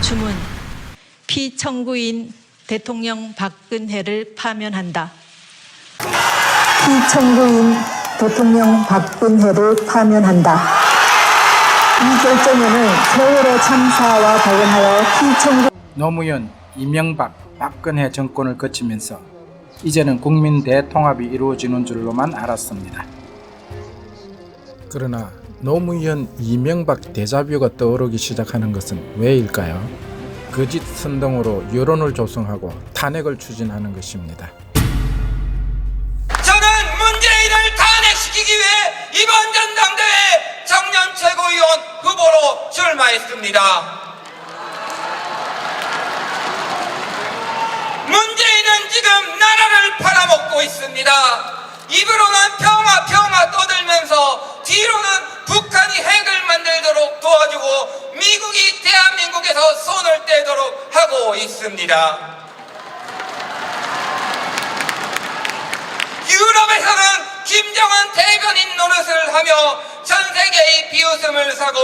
주문 피청구인 대통령 박근혜를 파면한다. 피청구인 대통령 박근혜를 파면한다. 이 결정에는 세월호 참사와 관련하여 피청구 노무현, 이명박, 박근혜 정권을 거치면서 이제는 국민 대통합이 이루어지는 줄로만 알았습니다. 그러나 노무현, 이명박 데자뷰가 떠오르기 시작하는 것은 왜일까요? 거짓 선동으로 여론을 조성하고 탄핵을 추진하는 것입니다. 저는 문재인을 탄핵시키기 위해 이번 전당대회 청년 최고위원 후보로 출마했습니다. 문재인은 지금 나라를 팔아먹고 있습니다. 입으로는 평화 떠들면서 뒤로는 북한이 핵을 만들도록 도와주고 미국이 대한민국에서 손을 떼도록 하고 있습니다. 유럽에서는 김정은 대변인 노릇을 하며 전 세계의 비웃음을 사고,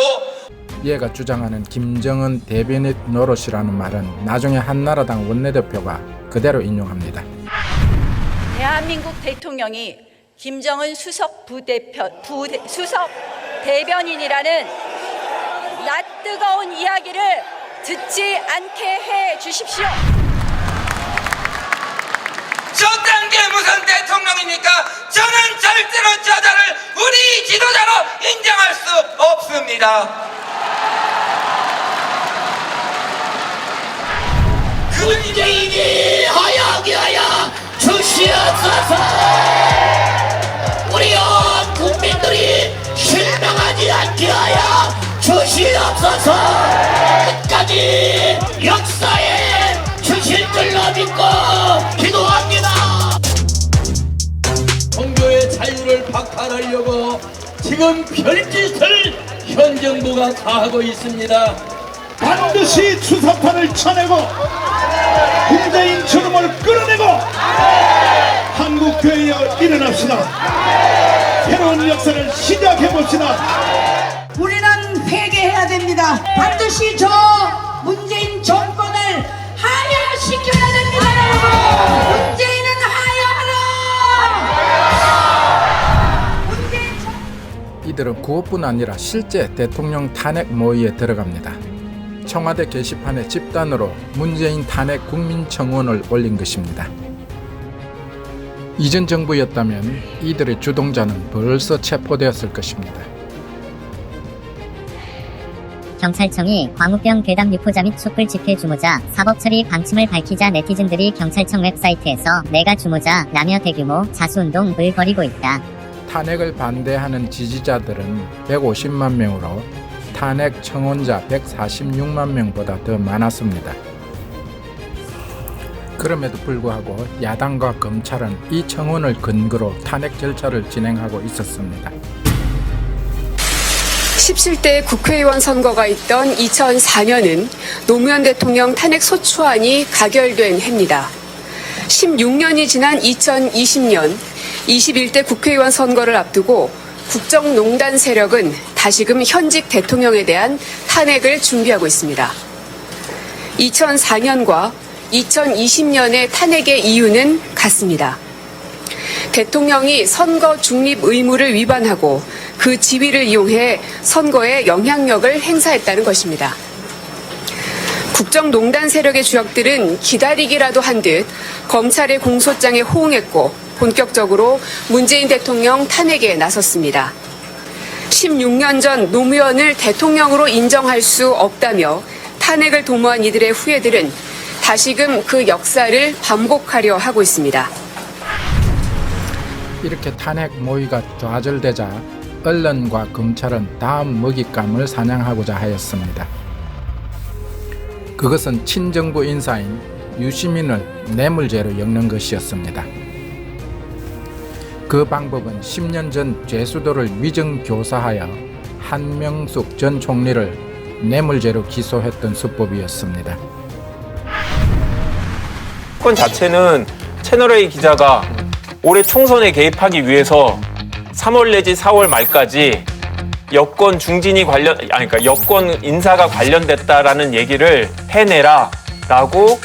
얘가 주장하는 김정은 대변인 노릇이라는 말은 나중에 한나라당 원내대표가 그대로 인용합니다. 대한민국 대통령이 김정은 수석 대변인이라는 낯뜨거운 이야기를 듣지 않게 해 주십시오. 저딴 게 무슨 대통령입니까? 저는 절대로 저자를 우리 지도자로 인정할 수 없습니다. 문재인이 하야하여 주시옵소서. 우리 온 국민들이 실망하지 않게 하여 주시옵소서. 끝까지 역사에 주실 줄로 믿고 기도합니다. 종교의 자유를 박탈하려고 지금 별짓을 현 정부가 다 하고 있습니다. 반드시 추사판을 쳐내고 문재인 저놈을 끌어내고 한국교회여 일어납시다. 새로운 역사를 시작해봅시다. 우리는 회개해야 됩니다. 반드시 저 문재인 정권을 하야시켜야 됩니다. 여러분, 문재인은 하야하라. 이들은 구호뿐 아니라 실제 대통령 탄핵 모의에 들어갑니다. 청와대 게시판에 집단으로 문재인 탄핵 국민청원을 올린 것입니다. 이전 정부였다면 이들의 주동자는 벌써 체포되었을 것입니다. 경찰청이 광우병 괴담 유포자 및 촛불 집회 주모자 사법 처리 방침을 밝히자 네티즌들이 경찰청 웹사이트에서 내가 주모자라며 대규모 자수운동을 벌이고 있다. 탄핵을 반대하는 지지자들은 150만 명으로 탄핵 청원자 146만 명보다 더 많았습니다. 그럼에도 불구하고 야당과 검찰은 이 청원을 근거로 탄핵 절차를 진행하고 있었습니다. 17대 국회의원 선거가 있던 2004년은 노무현 대통령 탄핵 소추안이 가결된 해입니다. 16년이 지난 2020년 21대 국회의원 선거를 앞두고 국정농단 세력은 다시금 현직 대통령에 대한 탄핵을 준비하고 있습니다. 2004년과 2020년의 탄핵의 이유는 같습니다. 대통령이 선거 중립 의무를 위반하고 그 지위를 이용해 선거에 영향력을 행사했다는 것입니다. 국정농단 세력의 주역들은 기다리기라도 한 듯 검찰의 공소장에 호응했고 본격적으로 문재인 대통령 탄핵에 나섰습니다. 16년 전 노무현을 대통령으로 인정할 수 없다며 탄핵을 도모한 이들의 후예들은 다시금 그 역사를 반복하려 하고 있습니다. 이렇게 탄핵 모의가 좌절되자 언론과 검찰은 다음 먹잇감을 사냥하고자 하였습니다. 그것은 친정부 인사인 유시민을 뇌물죄로 엮는 것이었습니다. 그 방법은 10년 전 죄수들을 위정교사하여 한명숙 전 총리를 뇌물죄로 기소했던 수법이었습니다. 사건 자체는 채널A 기자가 올해 총선에 개입하기 위해서 3월 내지 4월 말까지 여권 중진이 그러니까 여권 인사가 관련됐다라는 얘기를 해내라라고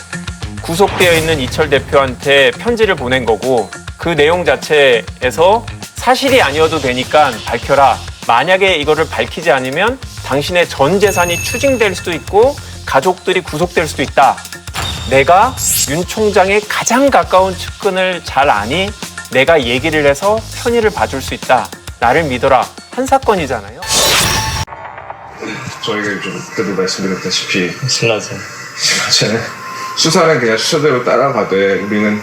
구속되어 있는 이철 대표한테 편지를 보낸 거고, 그 내용 자체에서 사실이 아니어도 되니까 밝혀라. 만약에 이거를 밝히지 않으면 당신의 전 재산이 추징될 수도 있고 가족들이 구속될 수도 있다. 내가 윤 총장의 가장 가까운 측근을 잘 아니 내가 얘기를 해서 편의를 봐줄 수 있다. 나를 믿어라. 한 사건이잖아요. 저희가 그때도 말씀드렸다시피 신라제는 수사는 그냥 수사대로 따라가되 우리는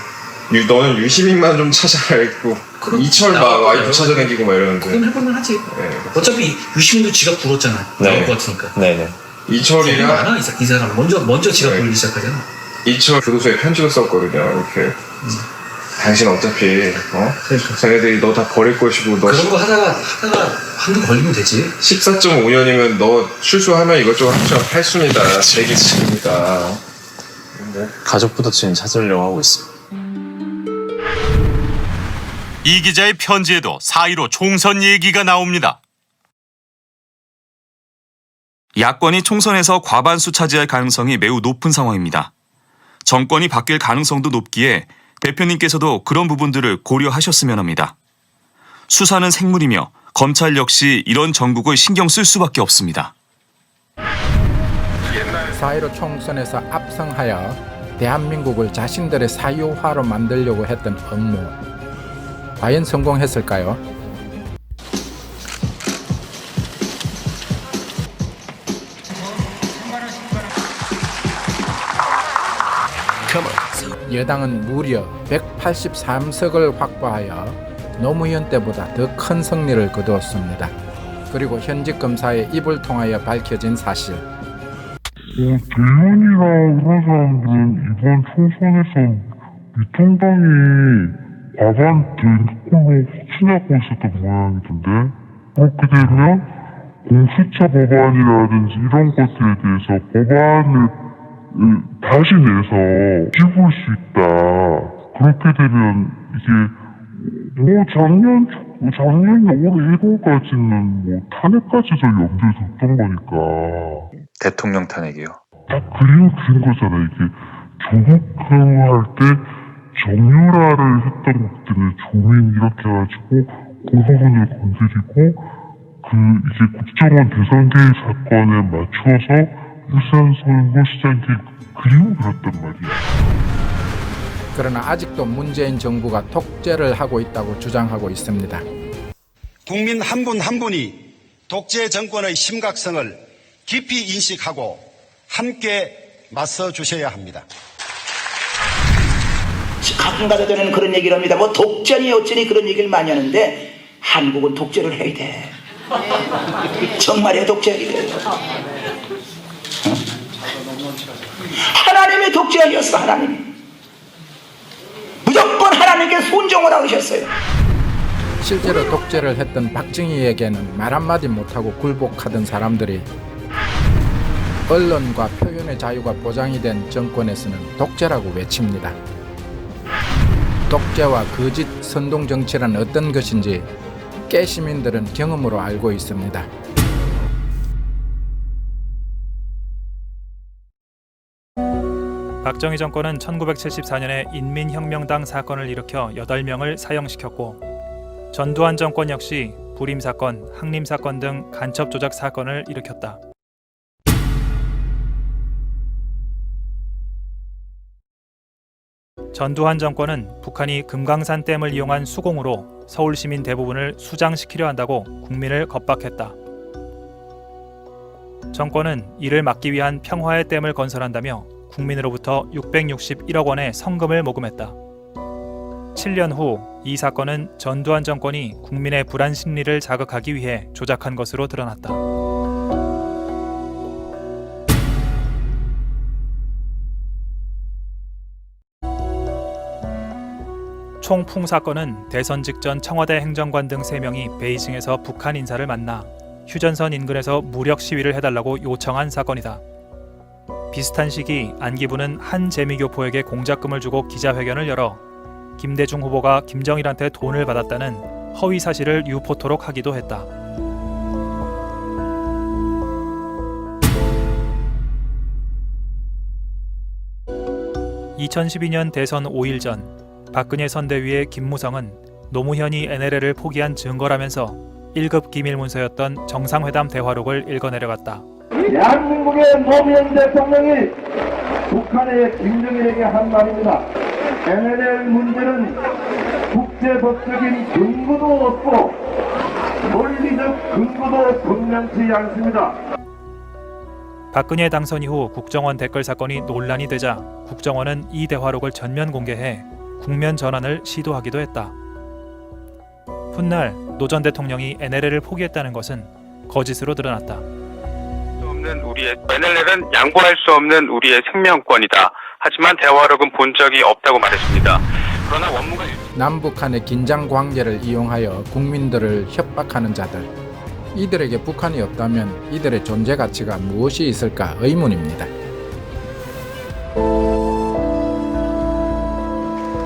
너는 유시민만 좀 찾아야겠고 이철 막 와이프 찾아다니고 막 이러는데 그건 해볼만 하지. 네. 어차피 유시민도 지가 굴었잖아. 나올 것 같으니까. 네네. 이철이랑 많아 이 사람 먼저 지가 굴기 시작하잖아. 이철 교도소에 편지를 썼거든요. 이렇게 당신 어차피 자기들이 너 다 버릴 것이고 너 그런 거 하다가 한두 걸리면 되지. 14.5년이면 너 출소하면 이것저것 할 수입니다. 제기입니다. 가족부터 지금 찾으려고 하고 있습니다. 이 기자의 편지에도 4.15 총선 얘기가 나옵니다. 야권이 총선에서 과반수 차지할 가능성이 매우 높은 상황입니다. 정권이 바뀔 가능성도 높기에 대표님께서도 그런 부분들을 고려하셨으면 합니다. 수사는 생물이며 검찰 역시 이런 정국을 신경 쓸 수밖에 없습니다. 4.15 총선에서 압승하여 대한민국을 자신들의 사유화로 만들려고 했던 업무, 과연 성공했을까요? 여당은 무려 183석을 확보하여 노무현 때보다 더 큰 승리를 거두었습니다. 그리고 현직 검사의 입을 통하여 밝혀진 사실. 대의원이랑 그런 사람들은 이번 총선에서 미통당이 과반 대권으로 확신하고 있었던 모양이던데, 그렇게 되면 공수처 법안이라든지 이런 것들에 대해서 법안을 다시 내서 집을 수 있다. 그렇게 되면 이게 작년 올 1월까지는 탄핵까지도 염두에 뒀던 거니까. 대통령 탄핵이요? 딱 그린 거잖아. 이게 조국할 때 정유라를 했던 것 때문에 조민 이렇게 해가지고 그 부분을 건드리고 이제 국정원 대선 개입 사건에 맞춰서 울산 선거시장 그림을 그렸단 말이야. 그러나 아직도 문재인 정부가 독재를 하고 있다고 주장하고 있습니다. 국민 한 분 한 분이 독재 정권의 심각성을 깊이 인식하고 함께 맞서 주셔야 합니다. 가끔 가다 저는 그런 얘기를 합니다. 뭐 독재니 어쩌니 그런 얘기를 많이 하는데 한국은 독재를 해야 돼. 정말이야 독재하게 돼. 하나님의 독재하셨어. 하나님이 무조건 하나님께 순종을 하셨어요. 실제로 독재를 했던 박정희에게는 말 한마디 못하고 굴복하던 사람들이 언론과 표현의 자유가 보장이 된 정권에서는 독재라고 외칩니다. 독재와 거짓 선동 정치란 어떤 것인지 깨시민들은 경험으로 알고 있습니다. 박정희 정권은 1974년에 인민혁명당 사건을 일으켜 8명을 사형시켰고, 전두환 정권 역시 불임사건, 항림사건 등 간첩조작 사건을 일으켰다. 전두환 정권은 북한이 금강산 댐을 이용한 수공으로 서울 시민 대부분을 수장시키려 한다고 국민을 겁박했다. 정권은 이를 막기 위한 평화의 댐을 건설한다며 국민으로부터 661억 원의 성금을 모금했다. 7년 후 이 사건은 전두환 정권이 국민의 불안 심리를 자극하기 위해 조작한 것으로 드러났다. 총풍 사건은 대선 직전 청와대 행정관 등 3명이 베이징에서 북한 인사를 만나 휴전선 인근에서 무력 시위를 해달라고 요청한 사건이다. 비슷한 시기 안기부는 한 재미교포에게 공작금을 주고 기자회견을 열어 김대중 후보가 김정일한테 돈을 받았다는 허위 사실을 유포토록 하기도 했다. 2012년 대선 5일 전 박근혜 선대위의 김무성은 노무현이 NLL을 포기한 증거라면서 1급 기밀문서였던 정상회담 대화록을 읽어내려갔다. 대한민국의 노무현 대통령이 북한의 김정일에게 한 말입니다. NLL 문제는 국제법적인 근거도 없고 논리적 근거도 분명치 않습니다. 박근혜 당선 이후 국정원 댓글 사건이 논란이 되자 국정원은 이 대화록을 전면 공개해 국면 전환을 시도하기도 했다. 훗날 노 전 대통령이 NLL을 포기했다는 것은 거짓으로 드러났다. NLL은 양보할 수 없는 우리의 생명권이다. 하지만 대화록은 본 적이 없다고 말했습니다. 그러나 원무가 남북 간의 긴장 관계를 이용하여 국민들을 협박하는 자들, 이들에게 북한이 없다면 이들의 존재 가치가 무엇이 있을까 의문입니다.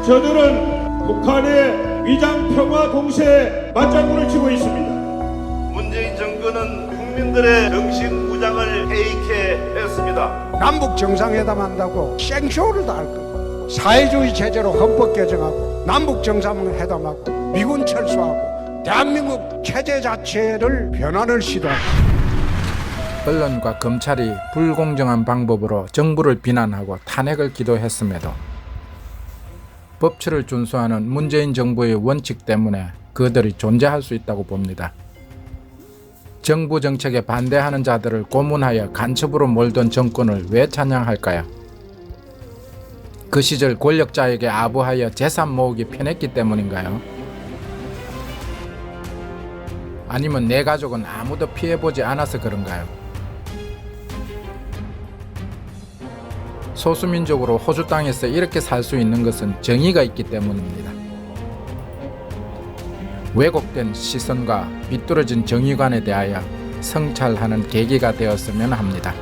저들은 북한의 위장 평화 공세에 맞장구를 치고 있습니다. 문재인 정권은 국민들의 정신 무장을 해이케 했습니다. 남북 정상회담 한다고 생쇼를 다 할 거고 사회주의 체제로 헌법 개정하고 남북 정상회담하고 미군 철수하고 대한민국 체제 자체를 변환을 시도하고 언론과 검찰이 불공정한 방법으로 정부를 비난하고 탄핵을 기도했음에도 법치를 준수하는 문재인 정부의 원칙 때문에 그들이 존재할 수 있다고 봅니다. 정부 정책에 반대하는 자들을 고문하여 간첩으로 몰던 정권을 왜 찬양할까요? 그 시절 권력자에게 아부하여 재산 모으기 편했기 때문인가요? 아니면 내 가족은 아무도 피해보지 않아서 그런가요? 소수민족으로 호주 땅에서 이렇게 살 수 있는 것은 정의가 있기 때문입니다. 왜곡된 시선과 비뚤어진 정의관에 대하여 성찰하는 계기가 되었으면 합니다.